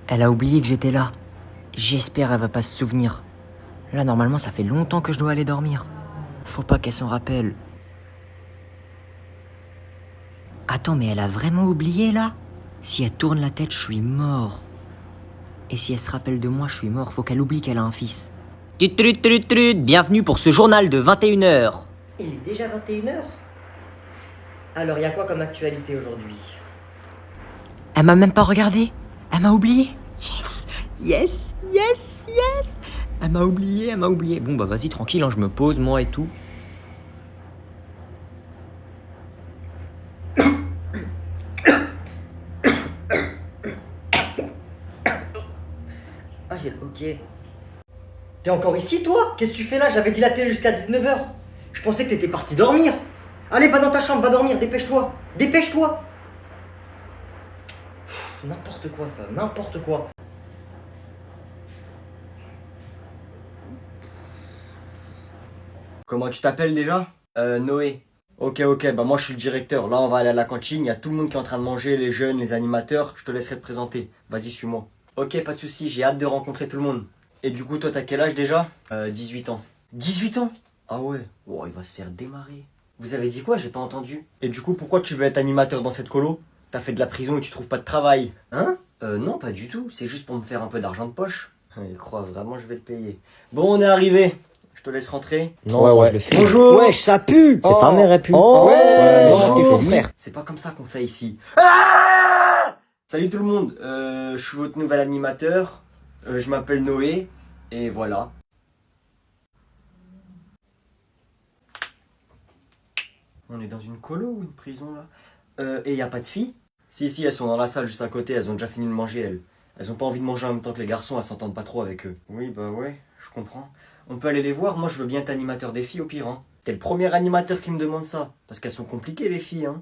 Elle a oublié que j'étais là. J'espère elle va pas se souvenir. Là, normalement, ça fait longtemps que je dois aller dormir. Faut pas qu'elle s'en rappelle. Attends, mais elle a vraiment oublié, là? Si elle tourne la tête, je suis mort. Et si elle se rappelle de moi, je suis mort. Faut qu'elle oublie qu'elle a un fils. Bienvenue pour ce journal de 21h. Il est déjà 21h? Alors, y a quoi comme actualité aujourd'hui? Elle m'a même pas regardé. Elle m'a oublié. Yes, yes, yes, yes. Elle m'a oublié, elle m'a oublié. Bon, bah vas-y, tranquille, hein, je me pose, moi et tout. Ah, j'ai le hockey. T'es encore ici, toi? Qu'est-ce que tu fais là? J'avais dit la télé jusqu'à 19h. Je pensais que t'étais parti dormir. Allez, va dans ta chambre, va dormir, dépêche-toi. Dépêche-toi. N'importe quoi, ça, n'importe quoi. Comment tu t'appelles déjà? Noé. Ok, bah moi je suis le directeur. Là on va aller à la cantine, il y a tout le monde qui est en train de manger, les jeunes, les animateurs. Je te laisserai te présenter. Vas-y, suis-moi. Ok, pas de soucis, j'ai hâte de rencontrer tout le monde. Et du coup, toi t'as quel âge déjà? 18 ans. 18 ans? Ah ouais, oh, il va se faire démarrer. Vous avez dit quoi? J'ai pas entendu. Et du coup, pourquoi tu veux être animateur dans cette colo? T'as fait de la prison et tu trouves pas de travail, hein? Non, pas du tout, c'est juste pour me faire un peu d'argent de poche. Il croit vraiment je vais le payer. Bon, on est arrivé. Je te laisse rentrer. Non, Ouais. je le fais. Bonjour. Wesh, ça pue. C'est ta mère, elle pue. Ouais, bonjour, bonjour. frère. C'est pas comme ça qu'on fait ici. Ah, salut tout le monde, je suis votre nouvel animateur. Je m'appelle Noé. Et voilà. On est dans une colo ou une prison là? Et y a pas de filles? Si, elles sont dans la salle juste à côté, elles ont déjà fini de manger elles. Elles ont pas envie de manger en même temps que les garçons, elles s'entendent pas trop avec eux. Oui, bah ouais, je comprends. On peut aller les voir, moi je veux bien être animateur des filles au pire, hein. T'es le premier animateur qui me demande ça, parce qu'elles sont compliquées les filles, hein.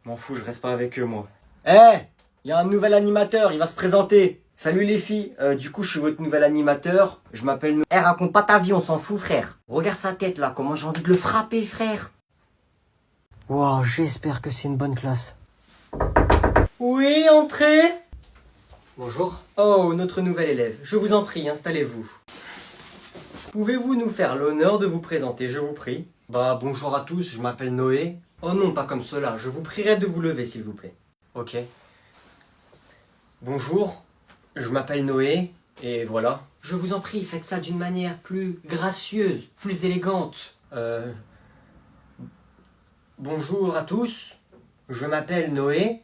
M'en fous, je reste pas avec eux moi. Y a un nouvel animateur, il va se présenter. Salut les filles, du coup je suis votre nouvel animateur, je m'appelle Noé. Raconte pas ta vie, on s'en fout, frère. Regarde sa tête là, comment j'ai envie de le frapper, frère. Wow, j'espère que c'est une bonne classe. Oui, entrez. Bonjour. Oh, notre nouvel élève, je vous en prie, installez-vous. Pouvez-vous nous faire l'honneur de vous présenter, je vous prie? Bah, bonjour à tous, je m'appelle Noé. Oh non, pas comme cela, je vous prierai de vous lever, s'il vous plaît. Ok. Bonjour, je m'appelle Noé, et voilà. Je vous en prie, faites ça d'une manière plus gracieuse, plus élégante. Bonjour à tous, je m'appelle Noé,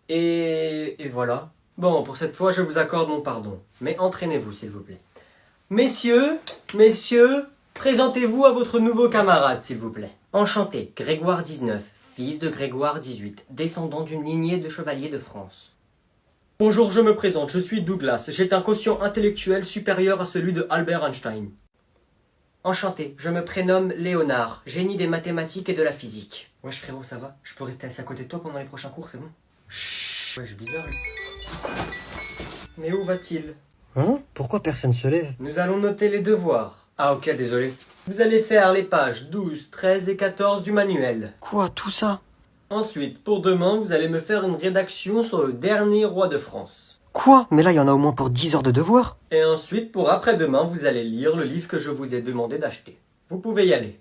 et voilà. Bon, pour cette fois, je vous accorde mon pardon, mais entraînez-vous, s'il vous plaît. Messieurs, présentez-vous à votre nouveau camarade, s'il vous plaît. Enchanté, Grégoire 19, fils de Grégoire 18, descendant d'une lignée de chevaliers de France. Bonjour, je me présente, je suis Douglas. J'ai un quotient intellectuel supérieur à celui de Albert Einstein. Enchanté, je me prénomme Léonard, génie des mathématiques et de la physique. Wesh frérot, ça va? Je peux rester assis à côté de toi pendant les prochains cours, c'est bon? Chut. Wesh, bizarre. Mais où va-t-il? Hein? Pourquoi personne se lève? Nous allons noter les devoirs. Ah ok, désolé. Vous allez faire les pages 12, 13 et 14 du manuel. Quoi, tout ça? Ensuite, pour demain, vous allez me faire une rédaction sur le dernier roi de France. Quoi? Mais là, il y en a au moins pour 10 heures de devoirs. Et ensuite, pour après-demain, vous allez lire le livre que je vous ai demandé d'acheter. Vous pouvez y aller.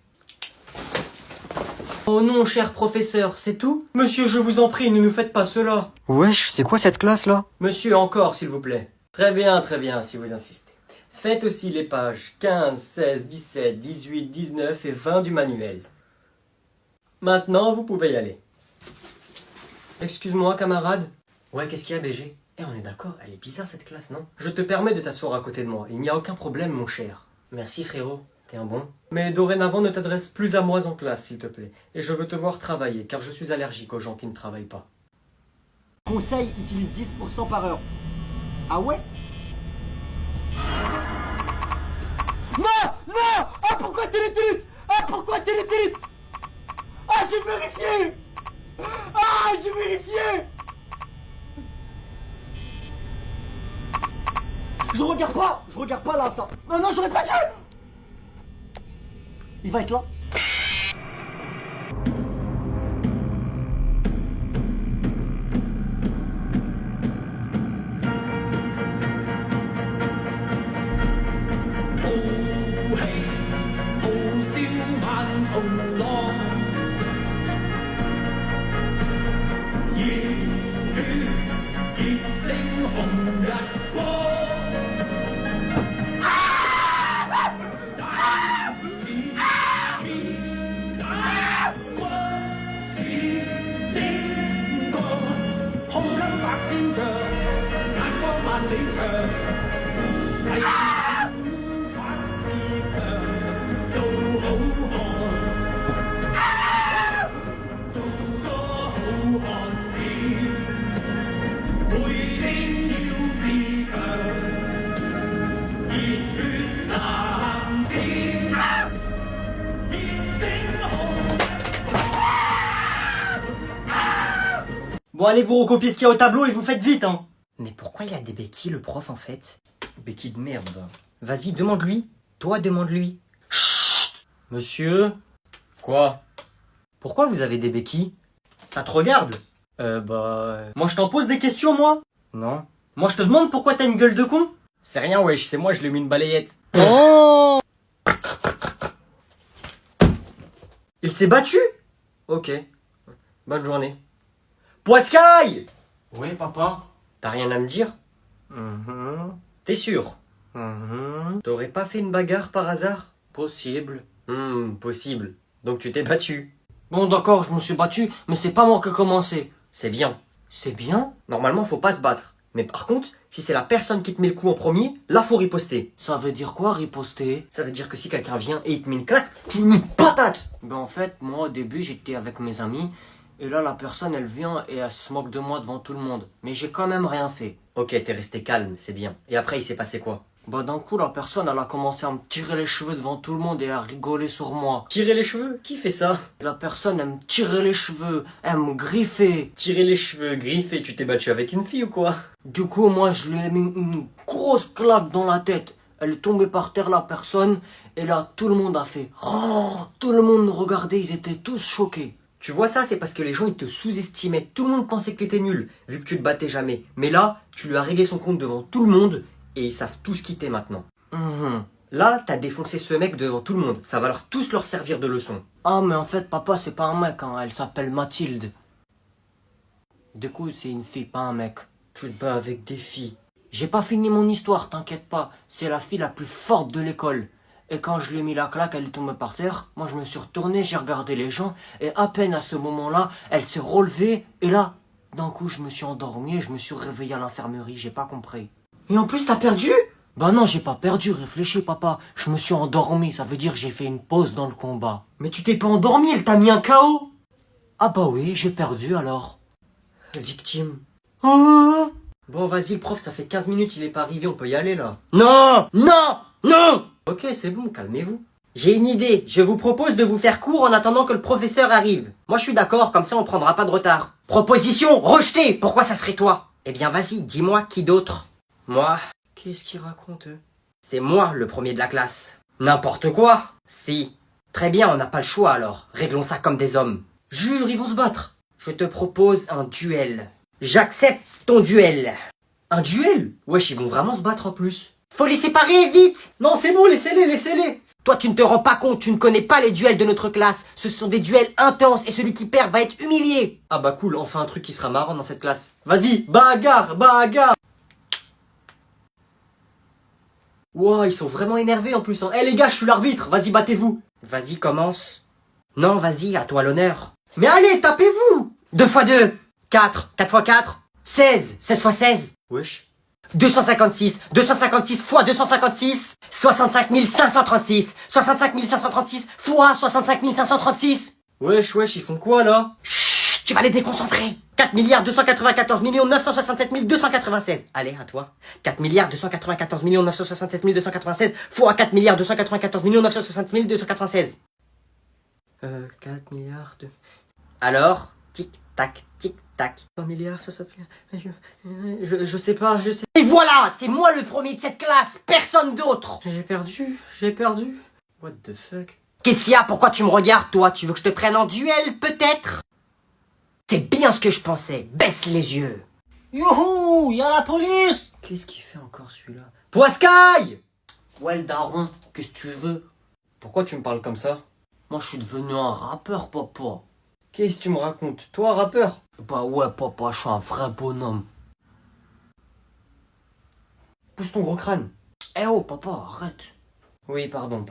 Oh non, cher professeur, c'est tout? Monsieur, je vous en prie, ne nous faites pas cela. Wesh, c'est quoi cette classe là? Monsieur, encore, s'il vous plaît. Très bien, si vous insistez. Faites aussi les pages 15, 16, 17, 18, 19 et 20 du manuel. Maintenant, vous pouvez y aller. Excuse-moi, camarade. Ouais, qu'est-ce qu'il y a, BG? On est d'accord, elle est bizarre cette classe, non? Je te permets de t'asseoir à côté de moi, il n'y a aucun problème, mon cher. Merci, frérot, t'es un bon. Mais dorénavant, ne t'adresse plus à moi en classe, s'il te plaît. Et je veux te voir travailler, car je suis allergique aux gens qui ne travaillent pas. Conseil, utilise 10% par heure. Ah ouais? Non! Non! Ah pourquoi télétélite? Ah pourquoi télétélite? Ah j'ai vérifié! Ah j'ai vérifié! Je regarde pas là ça! Non, j'aurais pas dû! Il va être là. Bon, allez vous recopier ce qu'il y a au tableau et vous faites vite, hein. Mais pourquoi il a des béquilles, le prof, en fait? Béquilles de merde, va. Vas-y, demande-lui. Toi, demande-lui. Chut! Monsieur? Quoi? Pourquoi vous avez des béquilles? Ça te regarde? Moi, je t'en pose des questions, moi? Non. Moi, je te demande pourquoi t'as une gueule de con? C'est rien, wesh, c'est moi, je lui ai mis une balayette. Oh! Il s'est battu? Ok. Bonne journée. Poiscaille! Oui, papa. T'as rien à me dire? T'es sûr? T'aurais pas fait une bagarre par hasard? Possible. Possible. Donc tu t'es battu. Bon, d'accord, je me suis battu, mais c'est pas moi qui ai commencé. C'est bien. C'est bien? Normalement, faut pas se battre. Mais par contre, si c'est la personne qui te met le coup en premier, là, faut riposter. Ça veut dire quoi, riposter? Ça veut dire que si quelqu'un vient et il te met une claque, tu lui mets une patate! Ben en fait, moi au début, j'étais avec mes amis, et là, la personne, elle vient et elle se moque de moi devant tout le monde. Mais j'ai quand même rien fait. Ok, t'es resté calme, c'est bien. Et après, il s'est passé quoi? Bah d'un coup, la personne, elle a commencé à me tirer les cheveux devant tout le monde et à rigoler sur moi. Tirer les cheveux? Qui fait ça? La personne, elle me tirait les cheveux, elle me griffait. Tirer les cheveux, griffer, tu t'es battu avec une fille ou quoi? Du coup, moi, je lui ai mis une grosse claque dans la tête. Elle est tombée par terre, la personne, et là, tout le monde a fait « Oh !» Tout le monde regardait, ils étaient tous choqués. Tu vois ça, c'est parce que les gens ils te sous-estimaient. Tout le monde pensait que t'étais nul, vu que tu te battais jamais. Mais là, tu lui as réglé son compte devant tout le monde, et ils savent tous qui t'es maintenant. Là, t'as défoncé ce mec devant tout le monde. Ça va tous leur servir de leçon. Ah, mais en fait, papa, c'est pas un mec, hein. Elle s'appelle Mathilde. Du coup, c'est une fille, pas un mec. Tu te bats avec des filles. J'ai pas fini mon histoire, t'inquiète pas. C'est la fille la plus forte de l'école. Et quand je lui ai mis la claque, elle est tombée par terre. Moi, je me suis retourné, j'ai regardé les gens. Et à peine à ce moment-là, elle s'est relevée. Et là, d'un coup, je me suis endormi et je me suis réveillé à l'infirmerie. J'ai pas compris. Et en plus, t'as perdu? Bah non, j'ai pas perdu. Réfléchis, papa. Je me suis endormi. Ça veut dire que j'ai fait une pause dans le combat. Mais tu t'es pas endormi, elle t'a mis un KO. Ah bah oui, j'ai perdu alors. Victime. Oh Bon, vas-y, le prof, ça fait 15 minutes, il est pas arrivé, on peut y aller, là. non, non, non. Ok, c'est bon, calmez-vous. J'ai une idée, je vous propose de vous faire court en attendant que le professeur arrive. Moi, je suis d'accord, comme ça, on prendra pas de retard. Proposition rejetée. Pourquoi ça serait toi? Eh bien, vas-y, dis-moi qui d'autre? Moi. Qu'est-ce qu'ils racontent, eux? C'est moi, le premier de la classe. N'importe quoi. Si. Très bien, on n'a pas le choix, alors. Réglons ça comme des hommes. Jure, ils vont se battre. Je te propose un duel. J'accepte ton duel. Un duel? Wesh, ils vont vraiment se battre en plus. Faut les séparer, vite. Non, c'est bon, laissez-les, laissez-les. Toi, tu ne te rends pas compte, tu ne connais pas les duels de notre classe. Ce sont des duels intenses et celui qui perd va être humilié. Ah bah cool, enfin un truc qui sera marrant dans cette classe. Vas-y, bagarre, bagarre. Wow, ils sont vraiment énervés en plus. Hein. Eh les gars, je suis l'arbitre, vas-y, battez-vous. Vas-y, commence. Non, vas-y, à toi l'honneur. Mais allez, tapez-vous. 2 x 2. 4, 4 x 4. 16. 16 x 16. Wesh. 256. 256 x 256. 65 536. 65 536 x 65 536. Wesh, ils font quoi là? Chut, tu vas les déconcentrer. 4 294 967 296. Allez, à toi. 4 294 967 296 fois 4 294 967 296. 4 milliards de... Alors, Tic-tac, tic-tac. 100 milliards, ça s'appelle... Je sais pas, je sais... et voilà, c'est moi le premier de cette classe, personne d'autre. J'ai perdu. What the fuck? Qu'est-ce qu'il y a? Pourquoi tu me regardes, toi? Tu veux que je te prenne en duel, peut-être? C'est bien ce que je pensais. Baisse les yeux. Youhou, y a la police. Qu'est-ce qu'il fait encore celui-là? Poiscaille! Ouais, le daron, qu'est-ce que tu veux? Pourquoi tu me parles comme ça? Moi, je suis devenu un rappeur, papa. Qu'est-ce que tu me racontes? Toi, rappeur? Bah ouais, papa, je suis un vrai bonhomme. Pousse ton gros crâne. Eh oh, papa, arrête. Oui, pardon.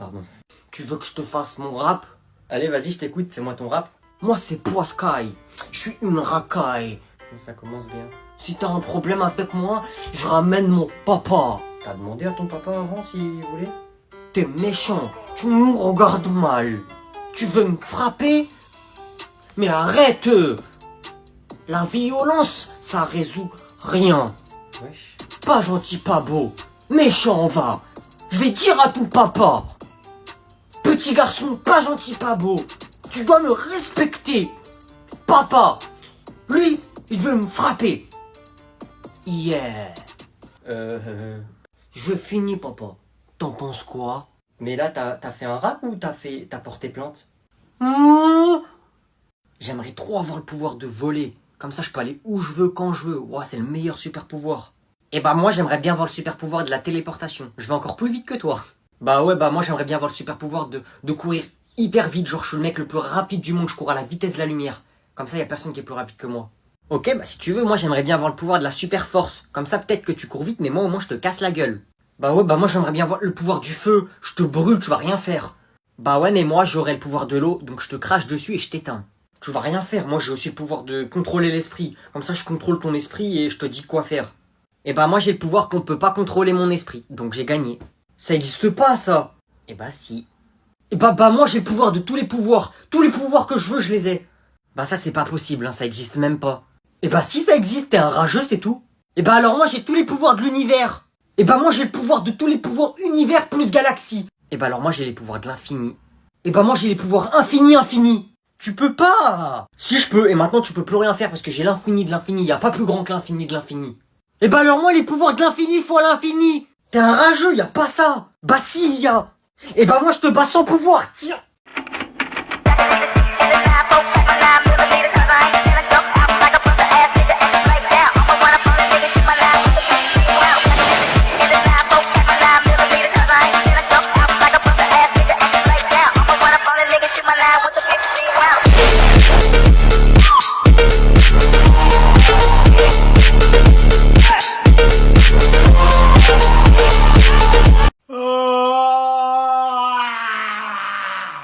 Tu veux que je te fasse mon rap? Allez, vas-y, je t'écoute, fais-moi ton rap. Moi, c'est Poiscaille. Je suis une racaille. Ça commence bien. Si t'as un problème avec moi, je ramène mon papa. T'as demandé à ton papa avant s'il voulait? T'es méchant, tu me regardes mal. Tu veux me frapper? Mais arrête! La violence, ça résout rien. Wesh. Pas gentil, pas beau. Méchant, va. Je vais dire à ton papa. Petit garçon, pas gentil, pas beau. Tu dois me respecter. Papa, lui, il veut me frapper. Yeah. Je finis, papa. T'en penses quoi? Mais là, t'as fait un rap ou t'as porté plainte? J'aimerais trop avoir le pouvoir de voler. Comme ça, je peux aller où je veux, quand je veux. Ouah, c'est le meilleur super pouvoir. Et bah moi, j'aimerais bien avoir le super pouvoir de la téléportation. Je vais encore plus vite que toi. Bah ouais, bah moi, j'aimerais bien avoir le super pouvoir de courir hyper vite. Genre, je suis le mec le plus rapide du monde. Je cours à la vitesse de la lumière. Comme ça, y a personne qui est plus rapide que moi. Ok, bah si tu veux, moi, j'aimerais bien avoir le pouvoir de la super force. Comme ça, peut-être que tu cours vite, mais moi, au moins, je te casse la gueule. Bah ouais, bah moi, j'aimerais bien avoir le pouvoir du feu. Je te brûle, tu vas rien faire. Bah ouais, mais moi, j'aurais le pouvoir de l'eau. Donc, je te crache dessus et je t'éteins. Tu vas rien faire. Moi, j'ai aussi le pouvoir de contrôler l'esprit. Comme ça, je contrôle ton esprit et je te dis quoi faire. Et bah, moi, j'ai le pouvoir qu'on peut pas contrôler mon esprit. Donc, j'ai gagné. Ça existe pas, ça. Et bah, si. Et bah, moi, j'ai le pouvoir de tous les pouvoirs. Tous les pouvoirs que je veux, je les ai. Bah, ça, c'est pas possible, hein. Ça existe même pas. Et bah, si ça existe, t'es un rageux, c'est tout. Et bah, alors, moi, j'ai tous les pouvoirs de l'univers. Et bah, moi, j'ai le pouvoir de tous les pouvoirs univers plus galaxie. Et bah, alors, moi, j'ai les pouvoirs de l'infini. Et bah, moi, j'ai les pouvoirs infini. Tu peux pas! Si je peux, et maintenant tu peux plus rien faire parce que j'ai l'infini de l'infini, y a pas plus grand que l'infini de l'infini. Et bah alors moi les pouvoirs de l'infini fois l'infini! T'es un rageux, y a pas ça! Bah si y a! Et bah moi je te bats sans pouvoir, tiens!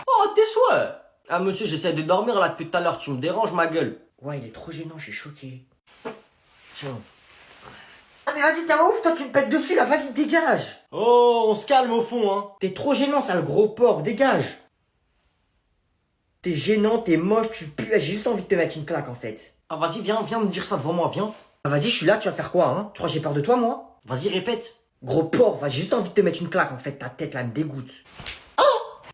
Oh, tes souhaits! Ah monsieur, j'essaie de dormir là depuis tout à l'heure, tu me déranges ma gueule. Ouais, il est trop gênant, je suis choqué. Tiens. Ah mais vas-y, t'es un ouf, toi tu me pètes dessus là, vas-y, dégage! Oh, on se calme au fond, hein. T'es trop gênant, sale gros porc, dégage! T'es gênant, t'es moche, tu pues, j'ai juste envie de te mettre une claque en fait. Ah vas-y, viens me dire ça devant moi, viens. Ah, vas-y, je suis là, tu vas faire quoi, hein? Tu crois que j'ai peur de toi, moi? Vas-y, répète. Gros porc, j'ai juste envie de te mettre une claque en fait, ta tête là me dégoûte.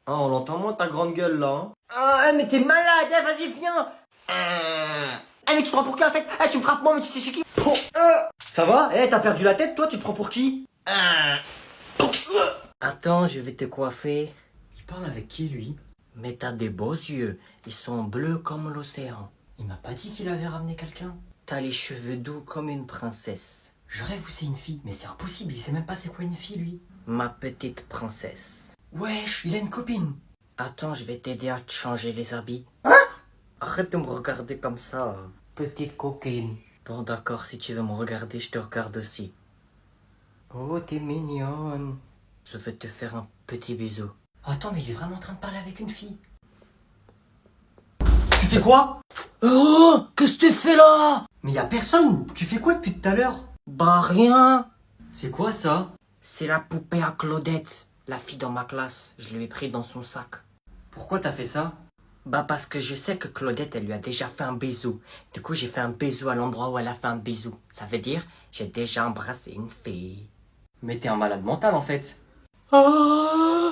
Ah, on l'entend moins ta grande gueule là, hein. Ah, mais t'es malade, vas-y, viens. Ah, mais tu te prends pour qui en fait? Ah, tu me frappes moi, mais tu sais c'est qui? Ça va? Eh, t'as perdu la tête, toi, tu te prends pour qui? Attends, je vais te coiffer. Il parle avec qui, lui? Mais t'as des beaux yeux, ils sont bleus comme l'océan. Il m'a pas dit qu'il avait ramené quelqu'un. T'as les cheveux doux comme une princesse. Je rêve où c'est une fille, mais c'est impossible, il sait même pas c'est quoi une fille, lui. Ma petite princesse. Wesh, il a une copine. Attends, je vais t'aider à te changer les habits. Arrête de me regarder comme ça. Petite coquine. Bon, d'accord, si tu veux me regarder, je te regarde aussi. Oh, t'es mignonne. Je vais te faire un petit bisou. Attends, mais il est vraiment en train de parler avec une fille. Tu fais quoi? Oh, qu'est-ce que tu fais là? Mais y a personne. Tu fais quoi depuis tout à l'heure? Bah rien. C'est quoi ça? C'est la poupée à Claudette, la fille dans ma classe. Je l'ai pris dans son sac. Pourquoi t'as fait ça? Bah parce que je sais que Claudette, elle lui a déjà fait un bisou. Du coup, j'ai fait un bisou à l'endroit où elle a fait un bisou. Ça veut dire, j'ai déjà embrassé une fille. Mais t'es un malade mental en fait. Oh,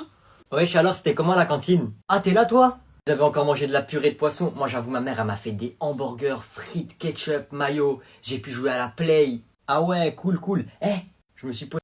Wesh, alors c'était comment la cantine? ah, t'es là toi? Vous avez encore mangé de la purée de poisson? Moi, j'avoue, ma mère, elle m'a fait des hamburgers, frites, ketchup, mayo. J'ai pu jouer à la play. Ah ouais, cool. Eh, je me suis posé